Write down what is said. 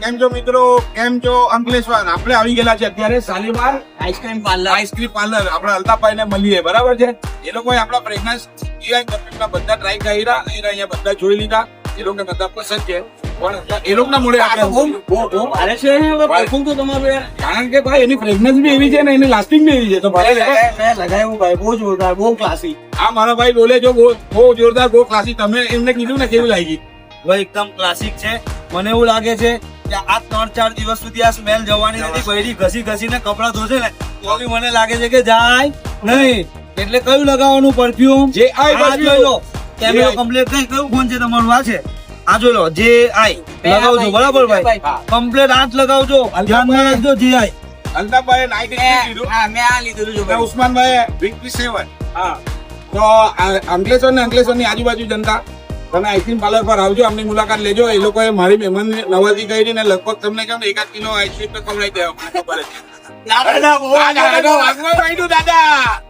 કેમ છો મિત્રો, કેમ છો અંકલેશ્વર? આપણે આવી ગયેલા છે અત્યારે Shalimar ice cream parlour. Ice cream parlour. આપણે અલ્તાફભાઈ ને મળીએ, બરાબર છે. એ લોકોએ આપણા પ્રેગ્નન્સ બધા ટ્રાય કર્યા, અહીંયા બધા જોઈ લીધા. એ લોકોને બધા પસંદ છે, પણ એ લોકોના મોડે કારણ કે ભાઈ એની ફ્રેગ્રન્સ બી એવી છે ને એની લાસ્ટિંગ બી એવી છે. તો ભાઈ લગાવ્યું ભાઈ, બહુ જોરદાર, બહુ ક્લાસી. આ મારા ભાઈ બોલે જો બહુ જોરદાર, બહુ ક્લાસી. તમે એમને કીધું ને કેવું લાગી? ભાઈ એકદમ ક્લાસિક છે. મને એવું લાગે છે કે આ 3-4 દિવસ સુધી આ સ્મેલ જવાની નથી. બૈરી ઘસીને કપડા ધોશે ને તો બી મને લાગે છે કે જાય નહીં. એટલે કયું લગાવવાનું પરફ્યુમ? જે આ જોઈ લો. કેમેરો કમ્પ્લીટ કયું ફોન છે તમારું? આ છે, આ જોઈ લો. જે આઈ લગાવજો, બરાબર ભાઈ? કમ્પ્લીટ આંચ લગાવજો, ધ્યાનમાં રાખજો. જે આઈ અલ્તાફભાઈએ નાઇટ લીધું, મેં આ લીધું અને ઉસ્માનભાઈએ વીકલી 7. હા, તો અંકલેશ્વર ને અંકલેશ્વરની આજુબાજુ જનતા, તમે આઈસ્ક્રીમ પાર્લર પર આવજો, આમની મુલાકાત લેજો. એ લોકોએ મારી મહેમાન નવાજી કરી ને લગભગ તમને કેમ 1 કિલો આઈસ્ક્રીમ તો ખવડાવી દેવા, મને ખબર છે. દાદા